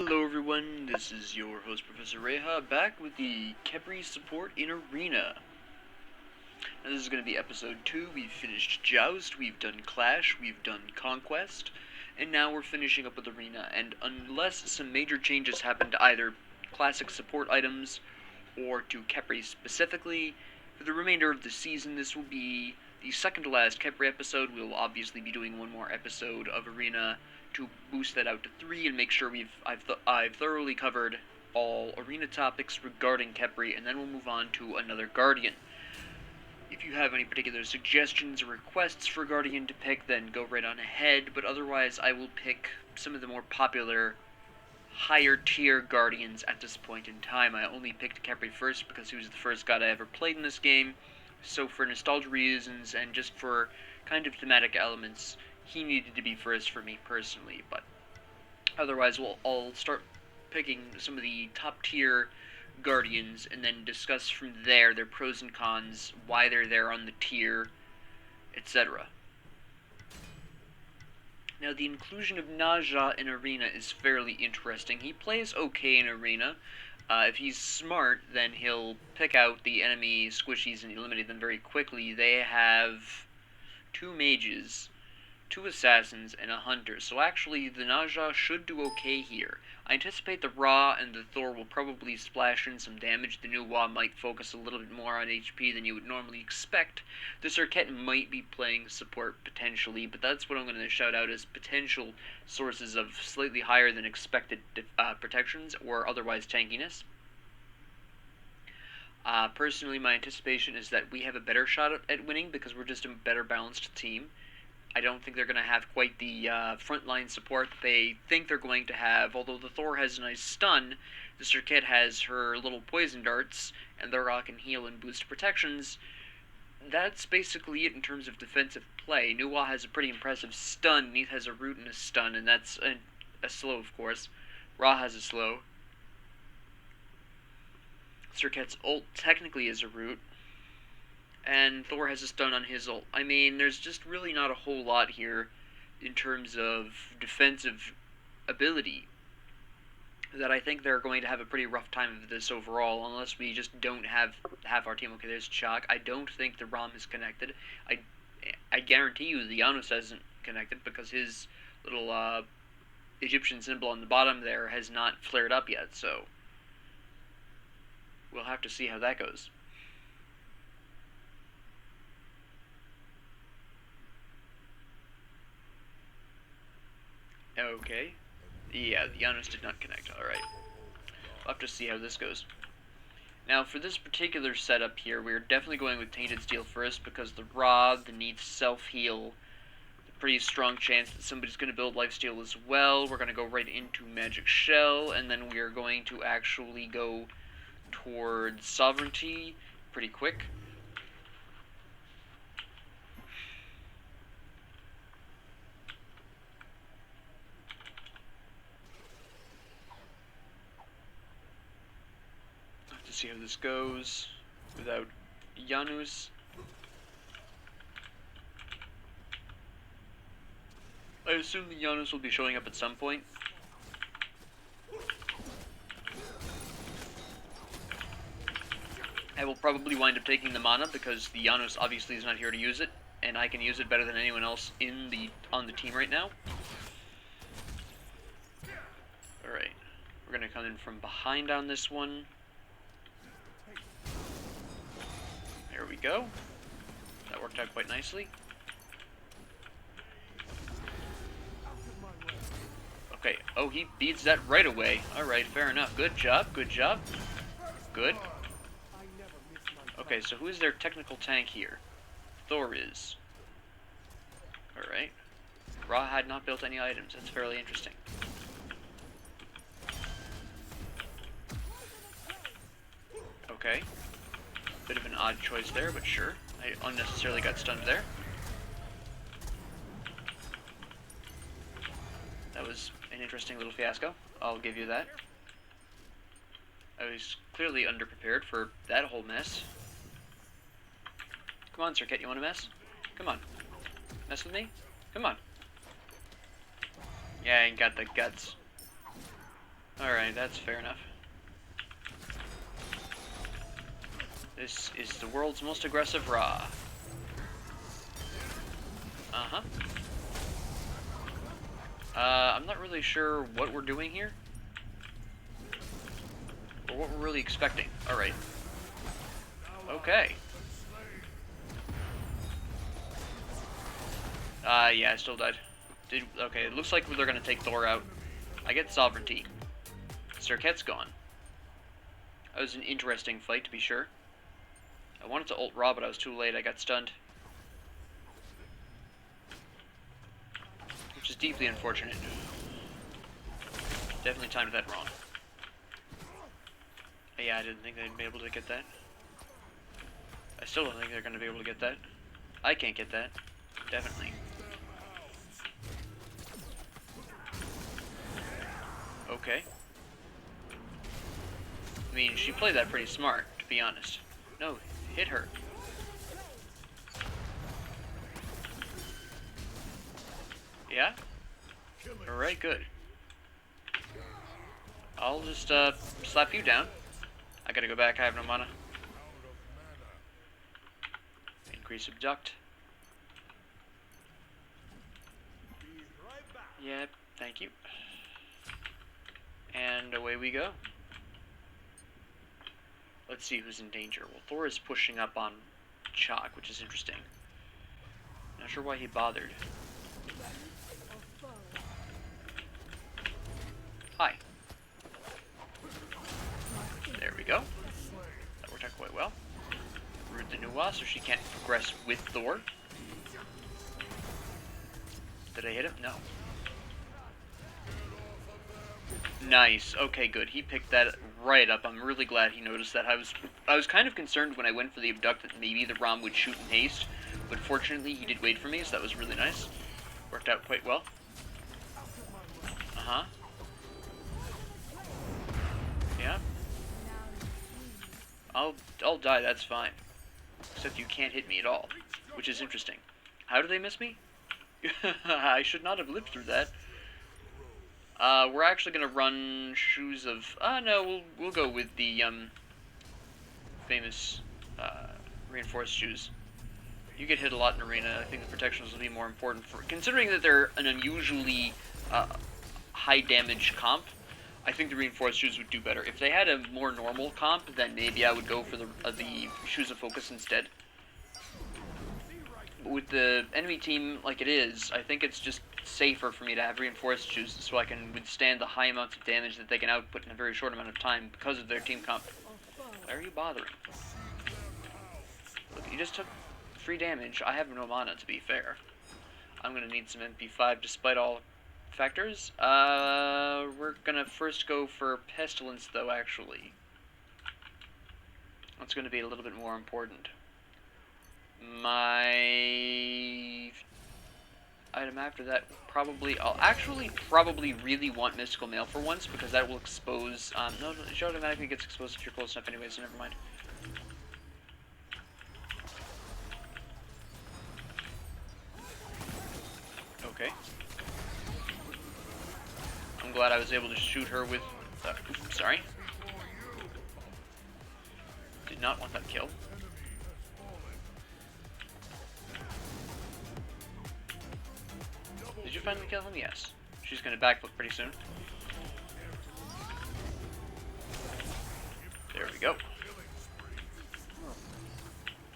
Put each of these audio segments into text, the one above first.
Hello everyone, this is your host Professor Reha, back with the Khepri support in Arena. Now this is going to be episode 2, we've finished Joust, we've done Clash, we've done Conquest, and now we're finishing up with Arena, and unless some major changes happen to either classic support items or to Khepri specifically, for the remainder of the season this will be the second to last Khepri episode. We'll obviously be doing one more episode of Arena to boost that out to 3 and make sure I've thoroughly covered all arena topics regarding Khepri, and then we'll move on to another Guardian. If you have any particular suggestions or requests for Guardian to pick, then go right on ahead, but otherwise I will pick some of the more popular higher tier Guardians at this point in time. I only picked Khepri first because he was the first god I ever played in this game, so for nostalgia reasons and just for kind of thematic elements, he needed to be first for me personally, but otherwise I'll start picking some of the top tier Guardians and then discuss from there their pros and cons, why they're there on the tier, etc. Now the inclusion of Naja in Arena is fairly interesting. He plays okay in Arena. If he's smart, then he'll pick out the enemy squishies and eliminate them very quickly. They have 2 mages, 2 assassins, and a hunter, so actually the Naja should do okay here. I anticipate the Ra and the Thor will probably splash in some damage. The Nuwa might focus a little bit more on HP than you would normally expect. The Serket might be playing support potentially, but that's what I'm going to shout out as potential sources of slightly higher than expected protections or otherwise tankiness. Personally, my anticipation is that we have a better shot at winning because we're just a better balanced team. I don't think they're going to have quite the frontline support that they think they're going to have. Although the Thor has a nice stun, the Serket has her little poison darts, and the Ra can heal and boost protections. That's basically it in terms of defensive play. Nuwa has a pretty impressive stun, Neith has a root and a stun, and that's a slow, of course. Ra has a slow. Serket's ult technically is a root, and Thor has a stun on his ult. I mean, there's just really not a whole lot here in terms of defensive ability that I think they're going to have a pretty rough time of this overall, unless we just don't have our team. Okay, there's Chaac. I don't think the Rama is connected. I guarantee you the Janus isn't connected because his little Egyptian symbol on the bottom there has not flared up yet, so we'll have to see how that goes. Okay. Yeah, the Janus did not connect. Alright. We'll have to see how this goes. Now, for this particular setup here, we're definitely going with Tainted Steel first because the Ra, the Neith self-heal, a pretty strong chance that somebody's going to build Lifesteal as well. We're going to go right into Magic Shell, and then we are going to actually go towards Sovereignty pretty quick. See how this goes without Janus. I assume the Janus will be showing up at some point. I will probably wind up taking the mana because the Janus obviously is not here to use it, and I can use it better than anyone else on the team right now. Alright, we're gonna come in from behind on this one. There we go. That worked out quite nicely. Okay. Oh, he beats that right away. Alright, fair enough. Good job. Good job. Good. Okay, so who is their technical tank here? Thor is. Alright. Ra had not built any items. That's fairly interesting. Okay. Bit of an odd choice there, but sure. I unnecessarily got stunned there. That was an interesting little fiasco. I'll give you that. I was clearly underprepared for that whole mess. Come on, Serket, you want to mess? Come on. Mess with me? Come on. Yeah, I ain't got the guts. Alright, that's fair enough. This is the world's most aggressive Ra. Uh-huh. I'm not really sure what we're doing here. Or what we're really expecting. Alright. Okay. Yeah, I still died. Okay, it looks like they're gonna take Thor out. I get sovereignty. Serket's gone. That was an interesting fight, to be sure. I wanted to ult Ra, but I was too late. I got stunned. Which is deeply unfortunate. Definitely timed that wrong. Yeah, I didn't think they'd be able to get that. I still don't think they're going to be able to get that. I can't get that. Definitely. Okay. I mean, she played that pretty smart, to be honest. No, hit her. Yeah? Alright, good. I'll just, slap you down. I gotta go back, I have no mana. Increase abduct. Yep, thank you. And away we go. Let's see who's in danger. Well, Thor is pushing up on Chaac, which is interesting. Not sure why he bothered. Hi. There we go. That worked out quite well. Root the Nuwa so she can't progress with Thor. Did I hit him? No. Nice. Okay, good. He picked that right up. I'm really glad he noticed that. I was kind of concerned when I went for the abduct that maybe the Ram would shoot in haste, but fortunately he did wait for me, so that was really nice. Worked out quite well. Uh-huh. Yeah. I'll die, that's fine. Except you can't hit me at all, which is interesting. How do they miss me? I should not have lived through that. We're actually gonna run Shoes of... no, we'll go with the, famous, reinforced shoes. You get hit a lot in Arena. I think the protections will be more important for... Considering that they're an unusually, high damage comp, I think the reinforced shoes would do better. If they had a more normal comp, then maybe I would go for the Shoes of Focus instead. But with the enemy team like it is, I think it's just safer for me to have reinforced shoes so I can withstand the high amounts of damage that they can output in a very short amount of time because of their team comp. Why are you bothering? Look, you just took free damage. I have no mana, to be fair. I'm gonna need some MP5 despite all factors. We're gonna first go for Pestilence, though, actually. That's gonna be a little bit more important. My item after that, I'll actually probably really want Mystical Mail for once, because that will expose, no, it automatically gets exposed if you're close enough anyway, so never mind. Okay. I'm glad I was able to shoot her with, oops, sorry. Did not want that kill. Did you finally kill him? Yes. She's gonna backflip pretty soon. There we go.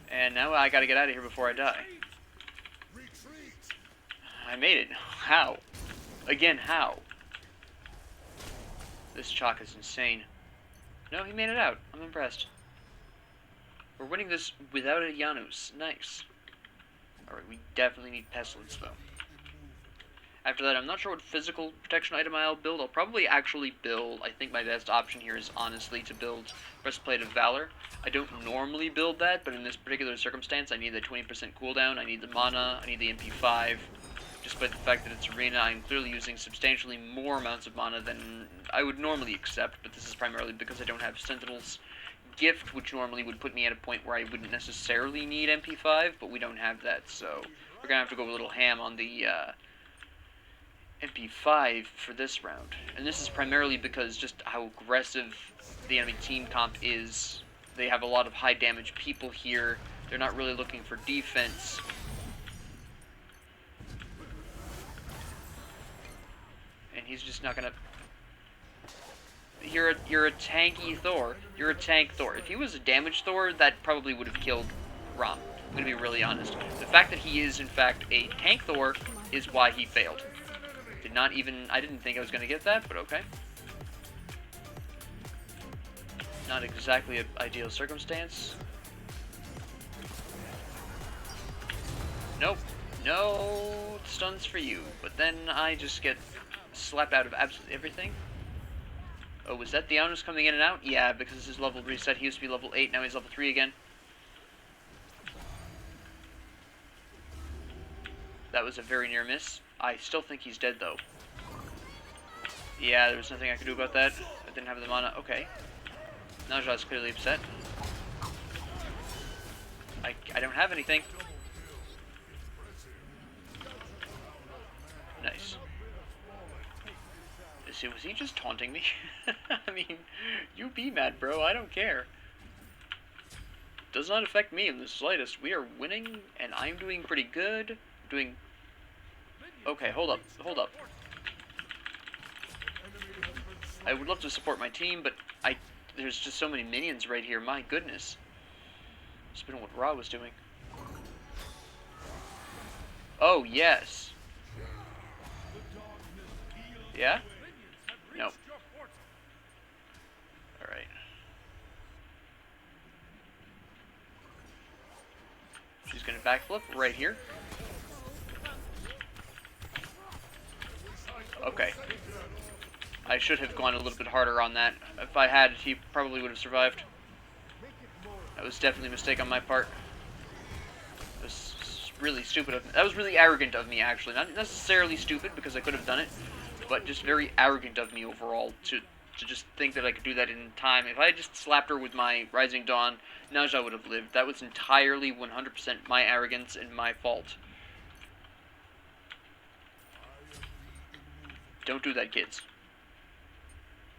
And now I gotta get out of here before I die. I made it. How? Again, how? This Chaac is insane. No, he made it out. I'm impressed. We're winning this without a Janus. Nice. Alright, we definitely need Pestilence, though. After that, I'm not sure what physical protection item I'll build. I'll probably actually build... I think my best option here is, honestly, to build Breastplate of Valor. I don't normally build that, but in this particular circumstance, I need the 20% cooldown, I need the mana, I need the MP5. Despite the fact that it's Arena, I'm clearly using substantially more amounts of mana than I would normally accept, but this is primarily because I don't have Sentinel's Gift, which normally would put me at a point where I wouldn't necessarily need MP5, but we don't have that, so we're gonna have to go a little ham on the MP5 for this round. And this is primarily because just how aggressive the enemy team comp is. They have a lot of high damage people here. They're not really looking for defense. And he's just not gonna... You're a tanky Thor. You're a tank Thor. If he was a damage Thor, that probably would have killed Ram. I'm gonna be really honest. The fact that he is, in fact, a tank Thor is why he failed. I didn't think I was gonna get that, but okay. Not exactly an ideal circumstance. Nope. No stuns for you. But then I just get slapped out of absolutely everything. Oh, was that the Janus coming in and out? Yeah, because his level reset. He used to be level 8, now he's level 3 again. That was a very near miss. I still think he's dead, though. Yeah, there was nothing I could do about that. I didn't have the mana. Okay. Naja's clearly upset. I don't have anything. Nice. See, was he just taunting me? I mean, you be mad, bro. I don't care. Does not affect me in the slightest. We are winning, and I'm doing pretty good. Doing... Okay, hold up. Hold up. I would love to support my team, but there's just so many minions right here. My goodness. Just been what Ra was doing. Oh, yes. Yeah? No. Alright. She's gonna backflip right here. Okay. I should have gone a little bit harder on that. If I had, he probably would have survived. That was definitely a mistake on my part. It was really stupid of me. That was really arrogant of me, actually. Not necessarily stupid, because I could have done it, but just very arrogant of me overall to just think that I could do that in time. If I had just slapped her with my Rising Dawn, Naja would have lived. That was entirely 100% my arrogance and my fault. Don't do that, kids.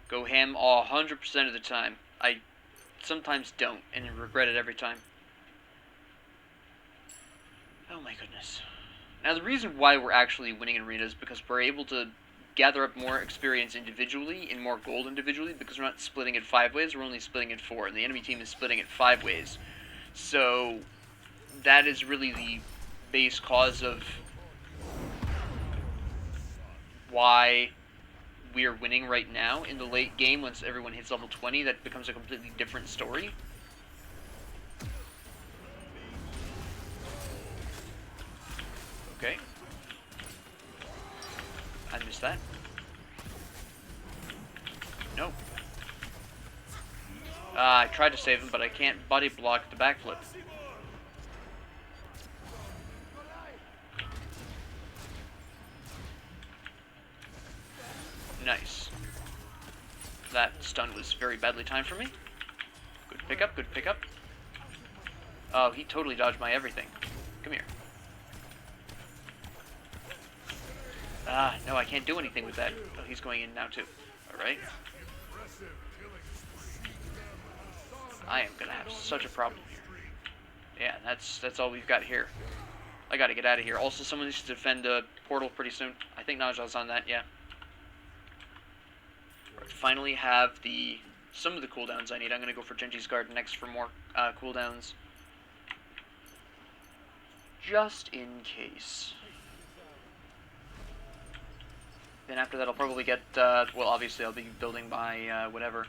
Go ham 100% of the time. I sometimes don't, and regret it every time. Oh my goodness. Now the reason why we're actually winning in arenas is because we're able to gather up more experience individually and more gold individually, because we're not splitting it 5 ways, we're only splitting it 4, and the enemy team is splitting it 5 ways. So that is really the base cause of why we are winning right now. In the late game, once everyone hits level 20, that becomes a completely different story. Okay. I missed that. Nope. I tried to save him, but I can't body block the backflip. Nice. That stun was very badly timed for me. Good pickup, good pickup. Oh, he totally dodged my everything. Come here. Ah, no, I can't do anything with that. Oh, he's going in now, too. Alright. I am gonna have such a problem here. Yeah, that's all we've got here. I gotta get out of here. Also, someone needs to defend the portal pretty soon. I think Naja's on that, yeah. Finally have some of the cooldowns I need. I'm going to go for Genji's Guard next for more cooldowns. Just in case. Then after that I'll probably get, well obviously I'll be building my whatever.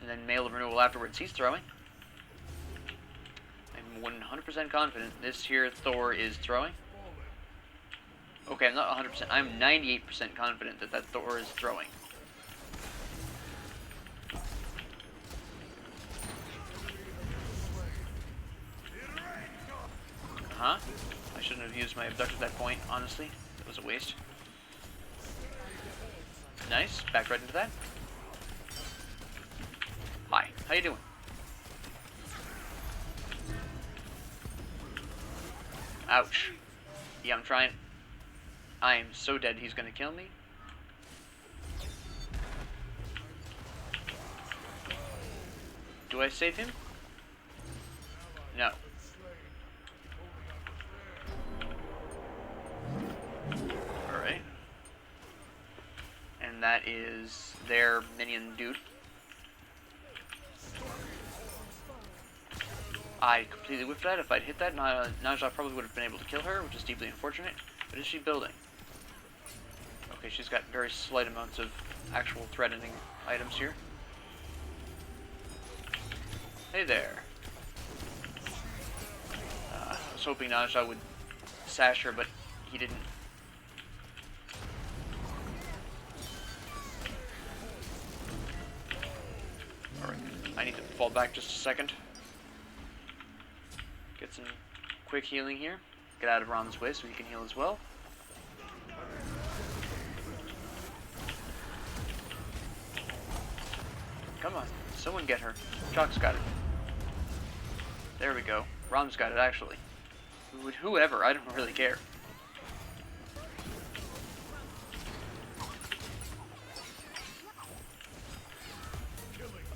And then Mail of Renewal afterwards. He's throwing. I'm 100% confident this here Thor is throwing. Okay, I'm not 100%. I'm 98% confident that that Thor is throwing. Huh? I shouldn't have used my abduct at that point, honestly. That was a waste. Nice. Back right into that. Hi. How you doing? Ouch. Yeah, I'm trying. I am so dead he's gonna kill me. I save him? No. Alright. And that is their minion dude. I completely whiffed that. If I'd hit that, Naja probably would have been able to kill her, which is deeply unfortunate. But is she building? Okay, she's got very slight amounts of actual threatening items here. Hey there. I was hoping Naja would sash her, but he didn't. Alright, I need to fall back just a second. Get some quick healing here. Get out of Rama's way so he can heal as well. Come on, someone get her. Chaac's got it. There we go. Ram's got it, actually. Whoever, I don't really care.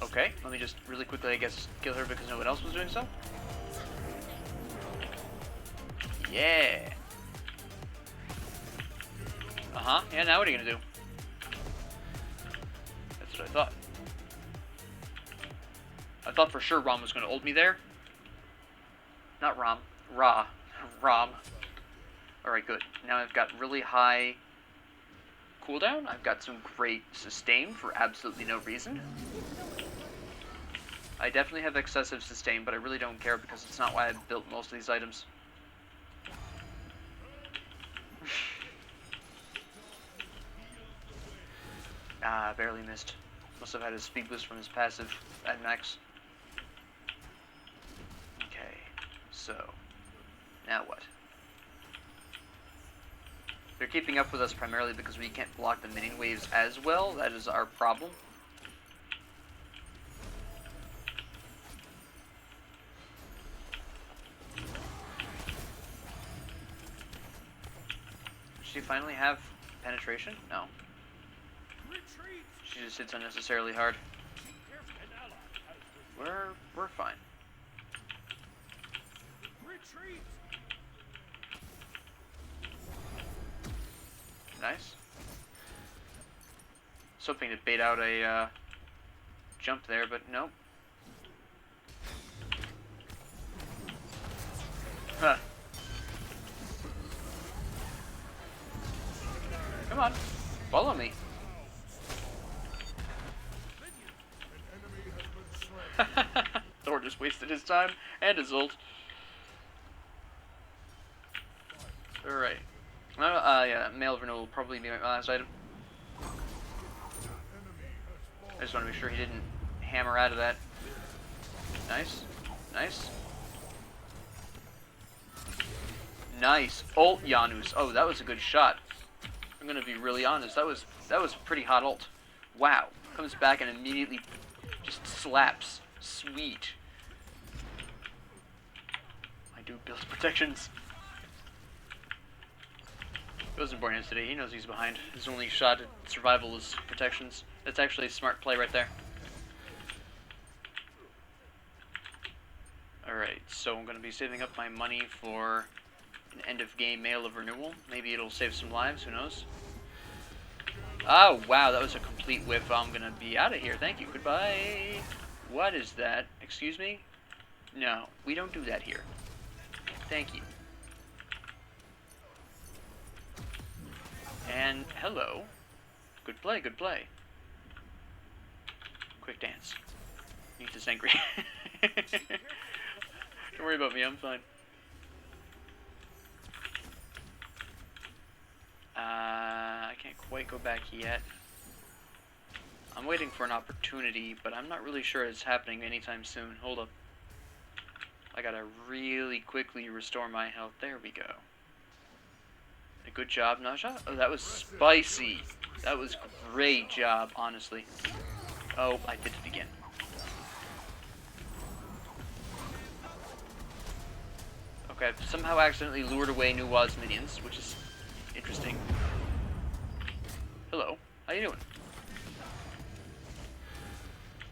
Okay, let me just really quickly, I guess, kill her because no one else was doing so. Yeah. Uh-huh. Yeah, now what are you gonna do? That's what I thought. I thought for sure Ram was gonna ult me there. Not Ram. Ram. Alright, good. Now I've got really high cooldown. I've got some great sustain for absolutely no reason. I definitely have excessive sustain, but I really don't care because it's not why I built most of these items. Ah, barely missed. Must have had a speed boost from his passive at max. Okay, so now what? They're keeping up with us primarily because we can't block the minion waves as well. That is our problem. Does she finally have penetration? No. She just hits unnecessarily hard. We're fine. Nice. I was hoping to bait out a jump there, but nope. Huh. Come on, follow me. Thor just wasted his time and his ult. Alright. Yeah, Mail of Renewal will probably be my last item. I just want to make sure he didn't hammer out of that. Nice. Nice. Nice. Ult Janus. Oh, that was a good shot. I'm gonna be really honest. That was a pretty hot ult. Wow. Comes back and immediately just slaps. Sweet. I do build protections. He wasn't born yesterday. He knows he's behind. His only shot at survival is protections. That's actually a smart play right there. Alright, so I'm going to be saving up my money for an end-of-game Mail of Renewal. Maybe it'll save some lives, who knows? Oh, wow, that was a complete whiff. I'm going to be out of here. Thank you. Goodbye. What is that? Excuse me? No, we don't do that here. Thank you. And hello. Good play, good play. Quick dance. Need this angry. Don't worry about me, I'm fine. I can't quite go back yet. I'm waiting for an opportunity, but I'm not really sure it's happening anytime soon. Hold up. I gotta really quickly restore my health. There we go. A good job, Naja. Oh, that was spicy. That was great job, honestly. Oh, I did it again. Okay, I've somehow accidentally lured away Nuwa's minions, which is interesting. Hello, how you doing?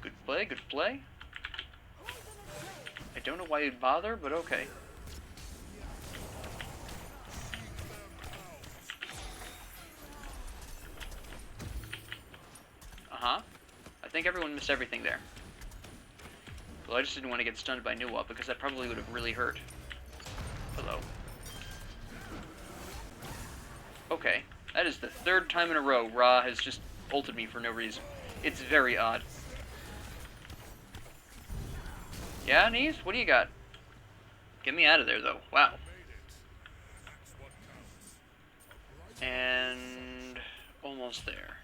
Good play, good play. don't know why you'd bother, but okay. Uh-huh. I think everyone missed everything there. Well, I just didn't want to get stunned by Nuwa, because that probably would have really hurt. Hello. Okay. That is the third time in a row Ra has just ulted me for no reason. It's very odd. Yeah, Nees? What do you got? Get me out of there, though. Wow. And... almost there.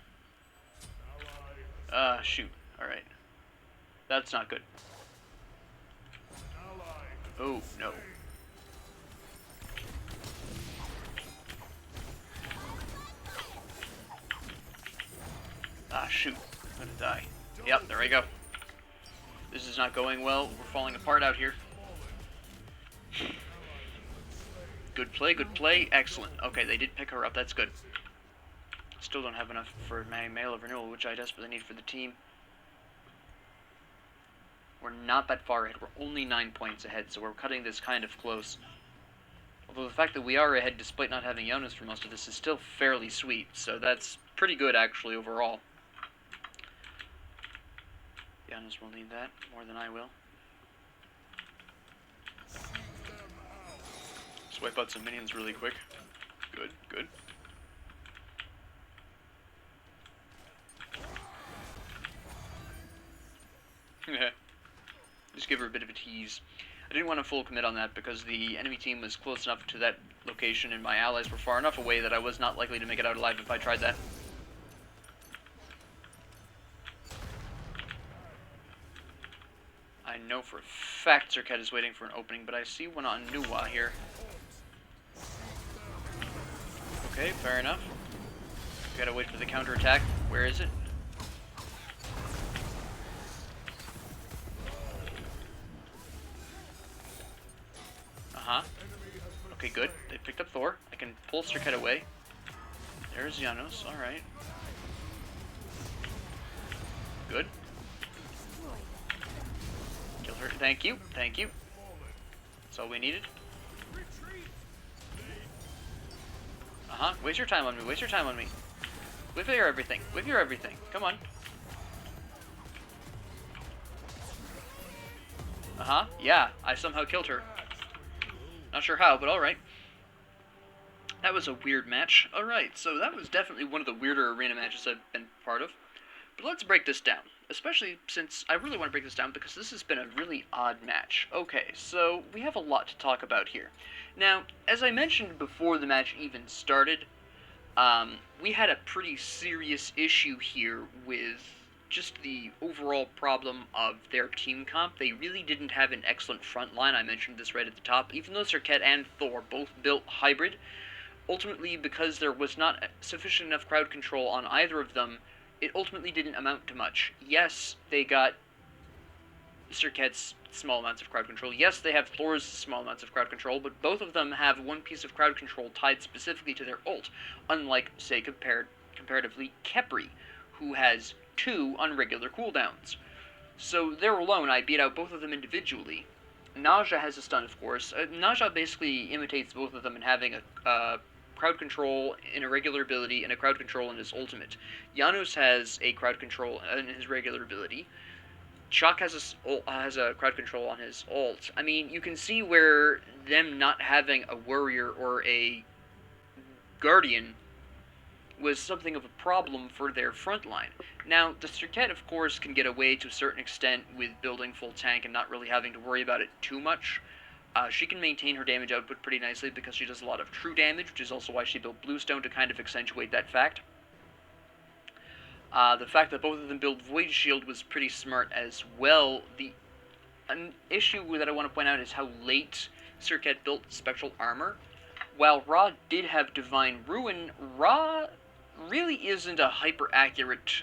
Shoot. Alright. That's not good. Oh, no. Ah, shoot. I'm gonna die. Yep, there we go. This is not going well. We're falling apart out here. Good play, good play. Excellent. Okay, they did pick her up. That's good. Still don't have enough for my mail of renewal, which I desperately need for the team. We're not that far ahead. We're only 9 points ahead, so we're cutting this kind of close. Although the fact that we are ahead despite not having Janus for most of this is still fairly sweet, so that's pretty good actually overall. Janus will need that more than I will. Swipe out some minions really quick. Good, good. Just give her a bit of a tease. I didn't want to full commit on that because the enemy team was close enough to that location and my allies were far enough away that I was not likely to make it out alive if I tried that. I know for a fact Zerket is waiting for an opening, but I see one on Nuwa here. Okay, fair enough. Gotta wait for the counterattack. Where is it? Uh-huh. Okay, good. They picked up Thor. I can pull Zerket away. There's Janus. Alright. Good. Kill her. Thank you. Thank you. That's all we needed. Uh-huh. Waste your time on me. Waste your time on me. Whip your everything. Whip your everything. Come on. Uh-huh. Yeah. I somehow killed her. Not sure how, but alright. That was a weird match. Alright, so that was definitely one of the weirder arena matches I've been part of. But let's break this down. Especially since I really want to break this down because this has been a really odd match. Okay, so we have a lot to talk about here. Now, as I mentioned before the match even started, we had a pretty serious issue here with just the overall problem of their team comp. They really didn't have an excellent front line. I mentioned this right at the top. Even though Zerket and Thor both built hybrid, ultimately because there was not sufficient enough crowd control on either of them, it ultimately didn't amount to much. Yes, they got Zerket's small amounts of crowd control. Yes, they have Thor's small amounts of crowd control, but both of them have one piece of crowd control tied specifically to their ult, unlike, say, comparatively Khepri, who has 2 on regular cooldowns. So there alone, I beat out both of them individually. Naja has a stun, of course. Naja basically imitates both of them in having a crowd control in a regular ability and a crowd control in his ultimate. Janus has a crowd control in his regular ability. Chaac has a crowd control on his ult. I mean, you can see where them not having a warrior or a guardian was something of a problem for their front line. Now, the Zerket, of course, can get away to a certain extent with building full tank and not really having to worry about it too much. She can maintain her damage output pretty nicely because she does a lot of true damage, which is also why she built Bluestone to kind of accentuate that fact. The fact that both of them build Void Shield was pretty smart as well. An issue that I want to point out is how late Zerket built Spectral Armor. While Ra did have Divine Ruin, Ra really isn't a hyper-accurate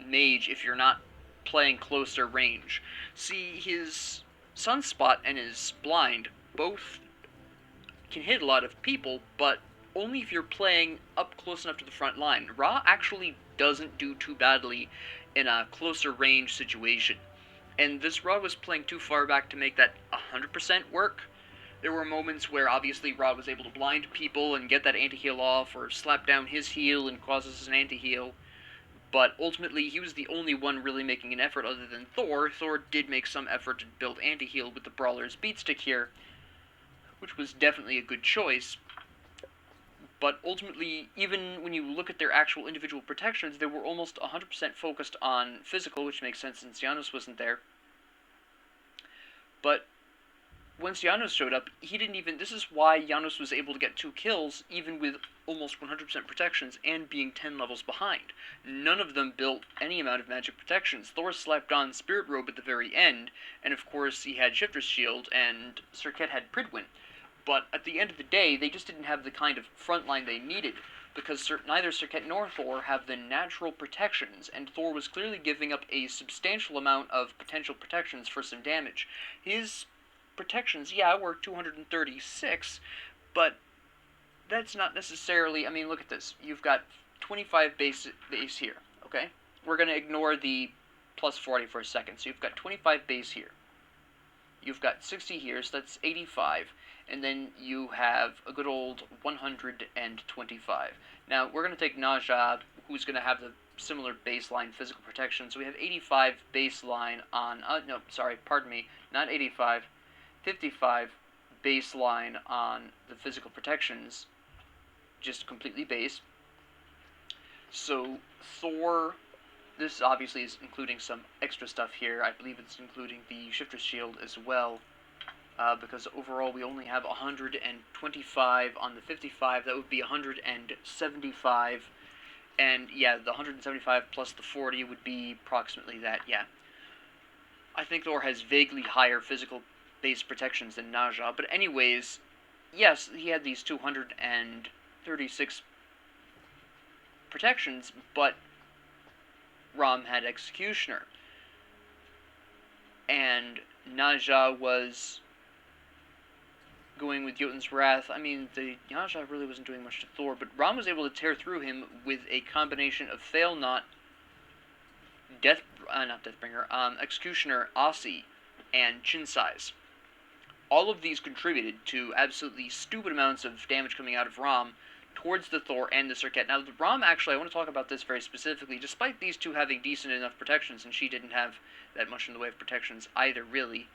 mage if you're not playing closer range. See, his Sunspot and his Blind both can hit a lot of people, but only if you're playing up close enough to the front line. Ra actually doesn't do too badly in a closer range situation. And this Ra was playing too far back to make that 100% work. There were moments where obviously Ra was able to blind people and get that anti-heal off, or slap down his heal and causes an anti-heal. But ultimately, he was the only one really making an effort other than Thor. Thor did make some effort to build anti-heal with the Brawler's Beatstick here, which was definitely a good choice. But ultimately, even when you look at their actual individual protections, they were almost 100% focused on physical, which makes sense since Janus wasn't there. But once Janus showed up, he didn't even... This is why Janus was able to get 2 kills, even with almost 100% protections, and being 10 levels behind. None of them built any amount of magic protections. Thor slapped on Spirit Robe at the very end, and of course he had Shifter's Shield, and Serket had Pridwin. But at the end of the day, they just didn't have the kind of frontline they needed, because neither Serket nor Thor have the natural protections, and Thor was clearly giving up a substantial amount of potential protections for some damage. His protections, yeah, were 236, but that's not necessarily... I mean, look at this. You've got 25 base here, okay? We're going to ignore the plus 40 for a second. So you've got 25 base here. You've got 60 here, so that's 85. And then you have a good old 125. Now, we're going to take Naja, who's going to have the similar baseline physical protection. So we have 85 baseline on... no, sorry, pardon me. Not 85. 55 baseline on the physical protections. Just completely base. So, Thor... This obviously is including some extra stuff here. I believe it's including the Shifter's Shield as well. Because overall we only have 125 on the 55. That would be 175. And yeah, the 175 plus the 40 would be approximately that, yeah. I think Thor has vaguely higher physical base protections than Naja. But anyways, yes, he had these 236 protections, but Ram had Executioner. And Naja was going with Jotun's Wrath. I mean, the Naja really wasn't doing much to Thor, but Ram was able to tear through him with a combination of Fail Not, Executioner, Aussie, and Chin Size. All of these contributed to absolutely stupid amounts of damage coming out of Ram towards the Thor and the Serket. Now, the Ram, actually, I want to talk about this very specifically. Despite these two having decent enough protections, and she didn't have that much in the way of protections either, really,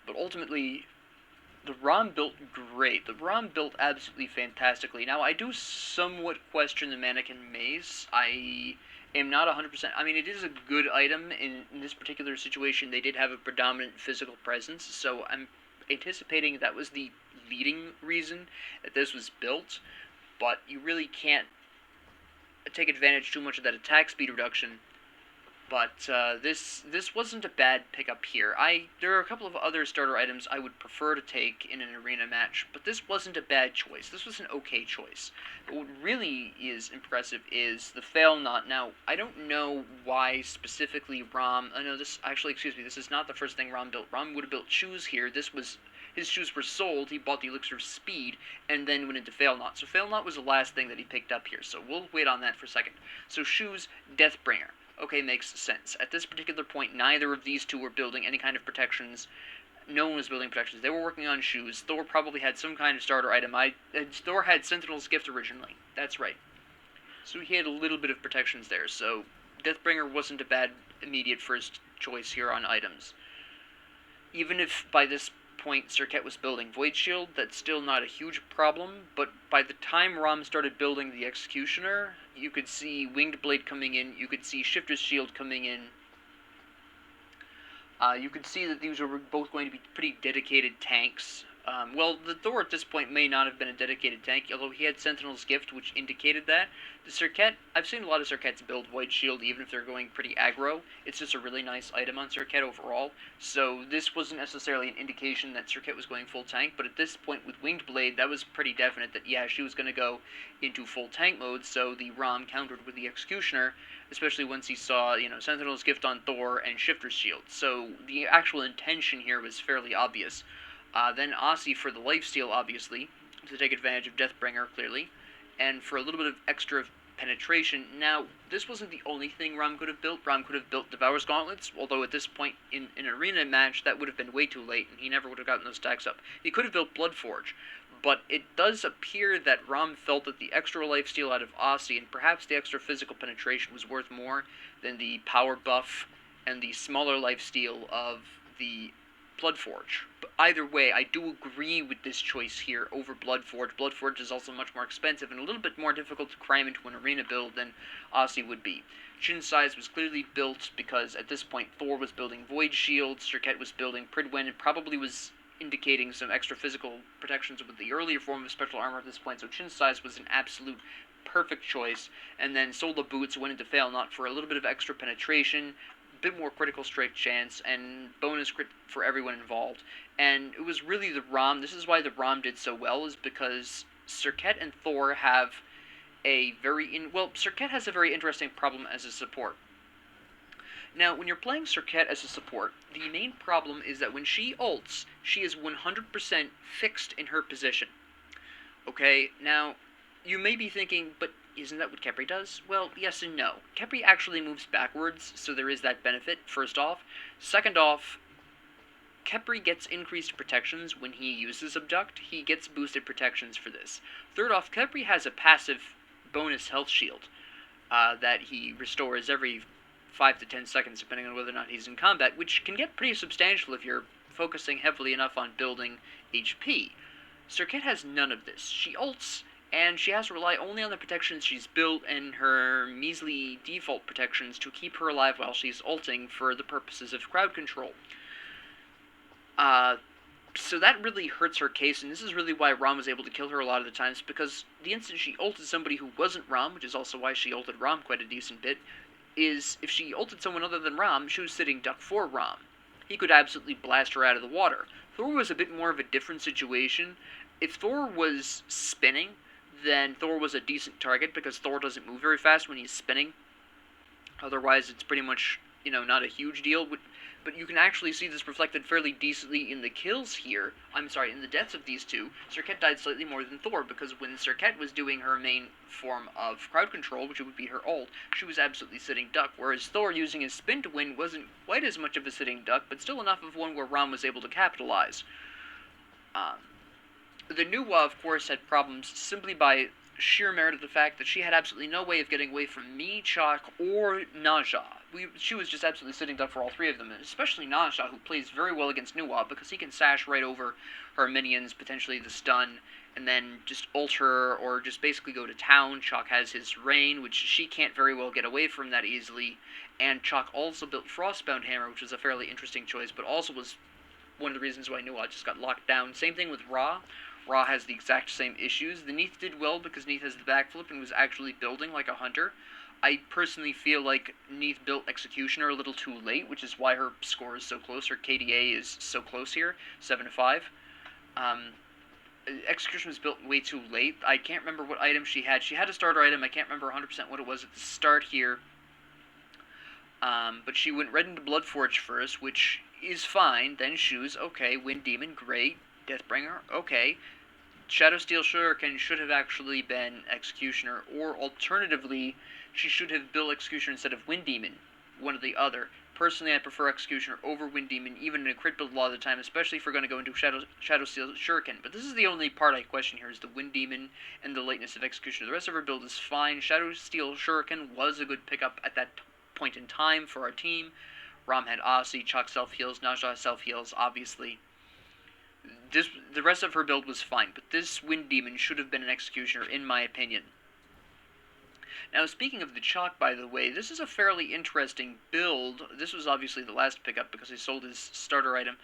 but ultimately, the Ram built great. The Ram built absolutely fantastically. Now, I do somewhat question the Mannequin Mace. I am not 100%... I mean, it is a good item. In this particular situation, they did have a predominant physical presence, so I'm anticipating that was the leading reason that this was built, but you really can't take advantage too much of that attack speed reduction. But this wasn't a bad pickup here. There are a couple of other starter items I would prefer to take in an arena match, but this wasn't a bad choice. This was an okay choice. But what really is impressive is the Fail Not. Now, I don't know why specifically Ram... no, this is not the first thing Ram built. Ram would have built shoes here. His shoes were sold, he bought the Elixir of Speed, and then went into Fail Not. So Fail Not was the last thing that he picked up here, so we'll wait on that for a second. So shoes, Deathbringer. Okay, makes sense. At this particular point, neither of these two were building any kind of protections. No one was building protections. They were working on shoes. Thor probably had some kind of starter item. Thor had Sentinel's Gift originally. That's right. So he had a little bit of protections there. So Deathbringer wasn't a bad immediate first choice here on items. Even if by this point Serket was building Void Shield, that's still not a huge problem, but by the time Ram started building the Executioner, you could see Winged Blade coming in, you could see Shifter's Shield coming in. You could see that these were both going to be pretty dedicated tanks. Well, the Thor at this point may not have been a dedicated tank, although he had Sentinel's Gift, which indicated that. The Serket, I've seen a lot of Serkets build Void Shield, even if they're going pretty aggro. It's just a really nice item on Serket overall, so this wasn't necessarily an indication that Serket was going full tank, but at this point with Winged Blade, that was pretty definite that, yeah, she was going to go into full tank mode, so the Ram countered with the Executioner, especially once he saw, Sentinel's Gift on Thor and Shifter's Shield. So the actual intention here was fairly obvious. Then Aussie for the lifesteal, obviously, to take advantage of Deathbringer, clearly, and for a little bit of extra penetration. Now, this wasn't the only thing Ram could have built. Ram could have built Devour's Gauntlets, although at this point in an arena match, that would have been way too late, and he never would have gotten those stacks up. He could have built Bloodforge, but it does appear that Ram felt that the extra lifesteal out of Aussie, and perhaps the extra physical penetration, was worth more than the power buff and the smaller lifesteal of the Bloodforge. But either way, I do agree with this choice here over Bloodforge. Bloodforge is also much more expensive and a little bit more difficult to cram into an arena build than Aussie would be. Shin size was clearly built because at this point Thor was building Void Shield, Serket was building Pridwen, and probably was indicating some extra physical protections with the earlier form of special armor at this point, so Chin size was an absolute perfect choice. And then Solar Boots went into Fail Not for a little bit of extra penetration, bit more critical strike chance, and bonus crit for everyone involved. And it was really the Rom. This is why the Rom did so well, is because Serket and Thor have a Serket has a very interesting problem as a support. Now, when you're playing Serket as a support, the main problem is that when she ults, she is 100% fixed in her position. Okay, now, you may be thinking, but isn't that what Khepri does? Well, yes and no. Khepri actually moves backwards, so there is that benefit, first off. Second off, Khepri gets increased protections when he uses Abduct. He gets boosted protections for this. Third off, Khepri has a passive bonus health shield that he restores every 5 to 10 seconds, depending on whether or not he's in combat, which can get pretty substantial if you're focusing heavily enough on building HP. Serket has none of this. She ults, and she has to rely only on the protections she's built and her measly default protections to keep her alive while she's ulting for the purposes of crowd control. So that really hurts her case, and this is really why Ram was able to kill her a lot of the times, because the instant she ulted somebody who wasn't Ram, which is also why she ulted Ram quite a decent bit, is if she ulted someone other than Ram, she was sitting duck for Ram. He could absolutely blast her out of the water. Thor was a bit more of a different situation. If Thor was spinning, then Thor was a decent target, because Thor doesn't move very fast when he's spinning. Otherwise, it's pretty much, not a huge deal. But you can actually see this reflected fairly decently in the kills here. In the deaths of these two. Serket died slightly more than Thor, because when Serket was doing her main form of crowd control, which would be her ult, she was absolutely sitting duck, whereas Thor, using his spin to win, wasn't quite as much of a sitting duck, but still enough of one where Ram was able to capitalize. The Nuwa, of course, had problems simply by sheer merit of the fact that she had absolutely no way of getting away from me, Chaac, or Naja. She was just absolutely sitting duck for all three of them, and especially Naja, who plays very well against Nuwa, because he can sash right over her minions, potentially the stun, and then just ult her, or just basically go to town. Chaac has his Rain, which she can't very well get away from that easily, and Chaac also built Frostbound Hammer, which was a fairly interesting choice, but also was one of the reasons why Nuwa just got locked down. Same thing with Ra. Ra has the exact same issues. The Neith did well because Neith has the backflip and was actually building like a hunter. I personally feel like Neith built Executioner a little too late, which is why her score is so close. Her KDA is so close here, 7-5. Execution was built way too late. I can't remember what item she had. She had a starter item. I can't remember 100% what it was at the start here. But she went right into Bloodforge first, which is fine. Then Shoes, okay. Wind Demon, great. Deathbringer, okay. Shadowsteel Shuriken should have actually been Executioner, or alternatively, she should have built Executioner instead of Wind Demon, one or the other. Personally, I prefer Executioner over Wind Demon, even in a crit build a lot of the time, especially if we're going to go into Shadowsteel Shuriken. But this is the only part I question here, is the Wind Demon and the lateness of Executioner. The rest of her build is fine. Shadowsteel Shuriken was a good pickup at that point in time for our team. Ram had Aussie, Chaac self-heals, Naja self-heals, obviously. The rest of her build was fine, but this Wind Demon should have been an Executioner, in my opinion. Now, speaking of the Chaac, by the way, this is a fairly interesting build. This was obviously the last pickup because he sold his starter item.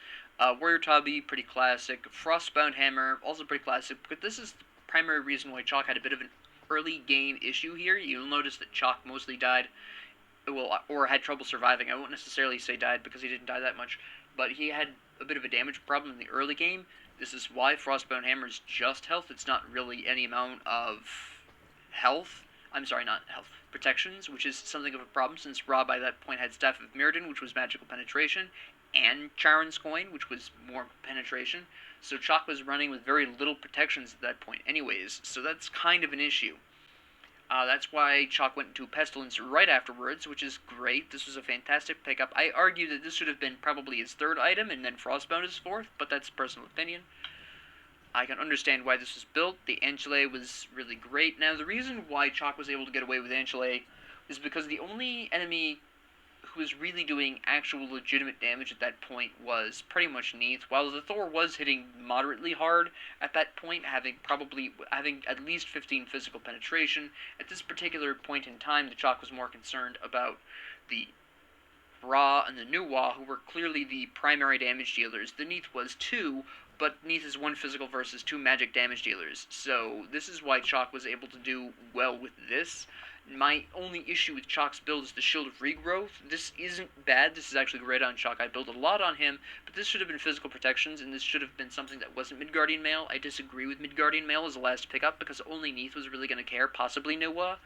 Warrior Tabi, pretty classic. Frostbound Hammer, also pretty classic, but this is the primary reason why Chaac had a bit of an early game issue here. You'll notice that Chaac mostly died, or had trouble surviving. I won't necessarily say died because he didn't die that much, but he had a bit of a damage problem in the early game. This is why Frostbound Hammer is just health. It's not really any amount of health. Protections, which is something of a problem since Ra by that point had Staff of Mirrodin, which was magical penetration, and Charon's Coin, which was more penetration. So Chaac was running with very little protections at that point anyways, so that's kind of an issue. That's why Chaac went into Pestilence right afterwards, which is great. This was a fantastic pickup. I argue that this should have been probably his third item, and then Frostbound his fourth, but that's personal opinion. I can understand why this was built. The Angele was really great. Now, the reason why Chaac was able to get away with Angele is because the only enemy who was really doing actual legitimate damage at that point was pretty much Neith. While the Thor was hitting moderately hard at that point, having at least 15 physical penetration, at this particular point in time, the Chaac was more concerned about the Ra and the Nuwa, who were clearly the primary damage dealers. The Neith was too, but Neith is one physical versus two magic damage dealers. So this is why Chaac was able to do well with this. My only issue with Chaac's build is the Shield of Regrowth. This isn't bad. This is actually great on Chaac. I build a lot on him, but this should have been physical protections, and this should have been something that wasn't Midgardian Mail. I disagree with Midgardian Mail as the last pickup, because only Neith was really going to care, possibly Nuwa.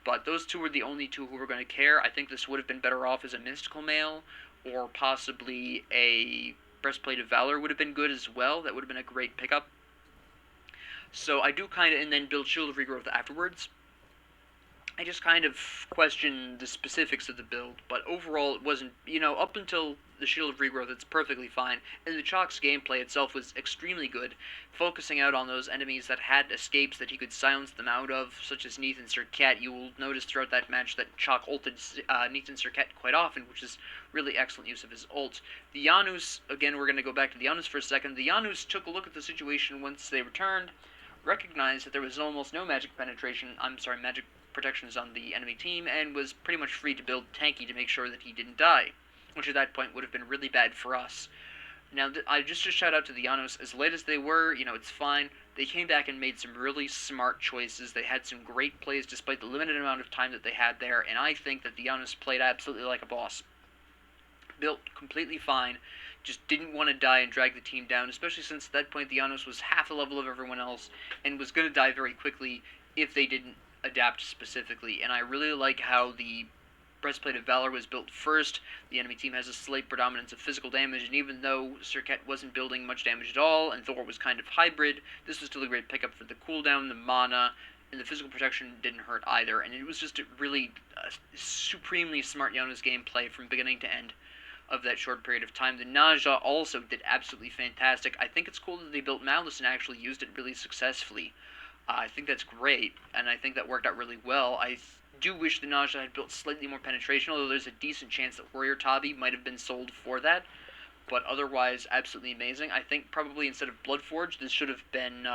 But those two were the only two who were going to care. I think this would have been better off as a Mystical Mail, or possibly a Breastplate of Valor would have been good as well. That would have been a great pickup. So I do kind of, and then build Shield of Regrowth afterwards. I just kind of question the specifics of the build, but overall it wasn't, up until the Shield of Regrowth, it's perfectly fine. And the Chaac's gameplay itself was extremely good, focusing out on those enemies that had escapes that he could silence them out of, such as Neith and Serket. You will notice throughout that match that Chaac ulted Neith and Serket quite often, which is really excellent use of his ult. The Janus, again, we're going to go back to the Janus for a second. The Janus took a look at the situation once they returned, recognized that there was almost no magic protections on the enemy team, and was pretty much free to build tanky to make sure that he didn't die, which at that point would have been really bad for us. Now, I just a shout out to the Janus. As late as they were, it's fine. They came back and made some really smart choices. They had some great plays despite the limited amount of time that they had there, and I think that the Janus played absolutely like a boss. Built completely fine, just didn't want to die and drag the team down, especially since at that point the Janus was half the level of everyone else, and was going to die very quickly if they didn't adapt specifically. And I really like how the Breastplate of Valor was built first. The enemy team has a slight predominance of physical damage, and even though Serket wasn't building much damage at all, and Thor was kind of hybrid, this was still a great pickup for the cooldown, the mana, and the physical protection didn't hurt either. And it was just a really supremely smart Janus gameplay from beginning to end of that short period of time. The Naja also did absolutely fantastic. I think it's cool that they built Malice and actually used it really successfully. I think that's great, and I think that worked out really well. I do wish the Naja had built slightly more penetration, although there's a decent chance that Warrior Tabi might have been sold for that, but otherwise, absolutely amazing. I think probably instead of Bloodforge, this should have been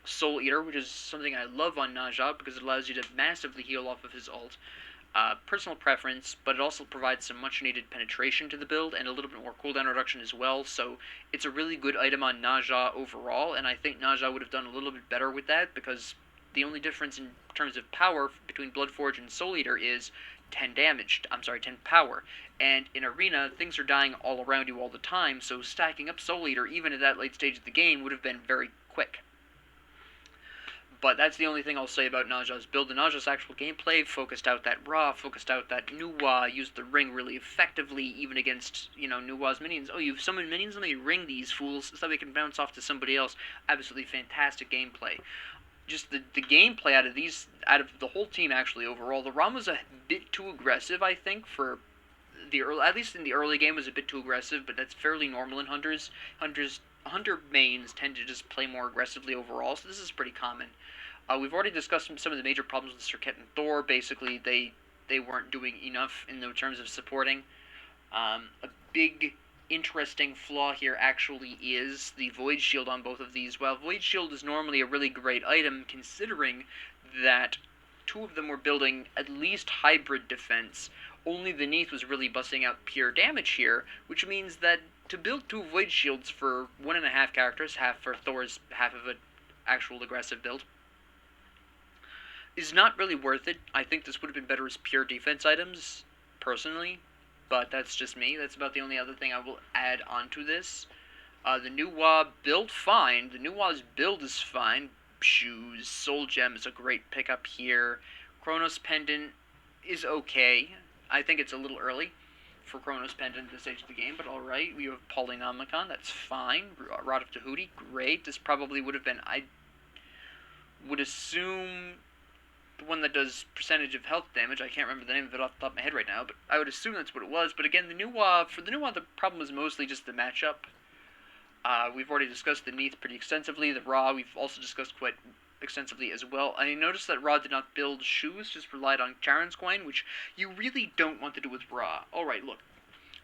Soul Eater, which is something I love on Naja, because it allows you to massively heal off of his ult. Personal preference, but it also provides some much-needed penetration to the build, and a little bit more cooldown reduction as well, so it's a really good item on Naja overall, and I think Naja would have done a little bit better with that, because the only difference in terms of power between Bloodforge and Soul Eater is 10 power, and in Arena, things are dying all around you all the time, so stacking up Soul Eater, even at that late stage of the game, would have been very quick. But that's the only thing I'll say about Naja's build. The Naja's actual gameplay focused out that Ra, focused out that Nuwa, used the ring really effectively, even against, Nuwa's minions. Oh, you've summoned minions? Let me ring these fools so that we can bounce off to somebody else. Absolutely fantastic gameplay. Just the gameplay out of the whole team, actually, overall. The Rama's a bit too aggressive, I think, for at least in the early game was a bit too aggressive, but that's fairly normal in Hunters. Hunter mains tend to just play more aggressively overall, so this is pretty common. We've already discussed some of the major problems with Serket and Thor. Basically, they weren't doing enough in the terms of supporting. A big, interesting flaw here actually is the Void Shield on both of these. While Void Shield is normally a really great item, considering that two of them were building at least hybrid defense, only the Neith was really busting out pure damage here, which means that to build two Void Shields for 1.5 characters, half for Thor's half of an actual aggressive build, is not really worth it. I think this would have been better as pure defense items, personally, but that's just me. That's about the only other thing I will add onto this. The Nuwa build, fine. The Nuwa's build is fine. Shoes, Soul Gem is a great pickup here. Chronos Pendant is okay. I think it's a little early for Chronos Pendant at this stage of the game, but alright. We have Polynomicon, that's fine. Rod of Tahuti, great. This probably would have been, I would assume, the one that does percentage of health damage. I can't remember the name of it off the top of my head right now, but I would assume that's what it was. But again, for the Nuwa, the problem was mostly just the matchup. We've already discussed the Neath pretty extensively. The Ra we've also discussed quite extensively as well. I noticed that Ra did not build shoes, just relied on Charon's coin, which you really don't want to do with Ra. Alright, look.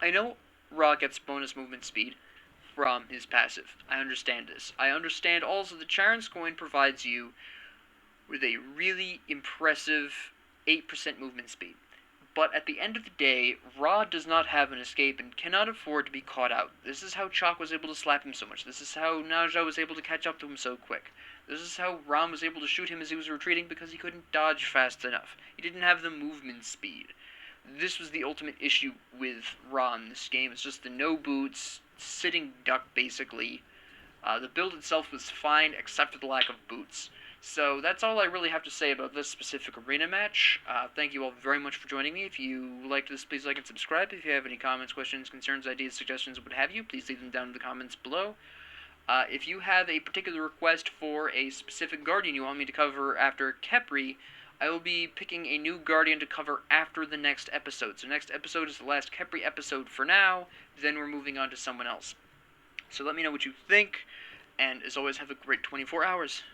I know Ra gets bonus movement speed from his passive. I understand this. I understand also that Charon's coin provides you with a really impressive 8% movement speed. But at the end of the day, Ra does not have an escape and cannot afford to be caught out. This is how Chaac was able to slap him so much. This is how Naja was able to catch up to him so quick. This is how Ram was able to shoot him as he was retreating, because he couldn't dodge fast enough. He didn't have the movement speed. This was the ultimate issue with Ra in this game. It's just the no boots, sitting duck basically. The build itself was fine except for the lack of boots. So that's all I really have to say about this specific arena match. Thank you all very much for joining me. If you liked this, please like and subscribe. If you have any comments, questions, concerns, ideas, suggestions, what have you, please leave them down in the comments below. If you have a particular request for a specific Guardian you want me to cover after Khepri, I will be picking a new Guardian to cover after the next episode. So next episode is the last Khepri episode for now, then we're moving on to someone else. So let me know what you think, and as always, have a great 24 hours.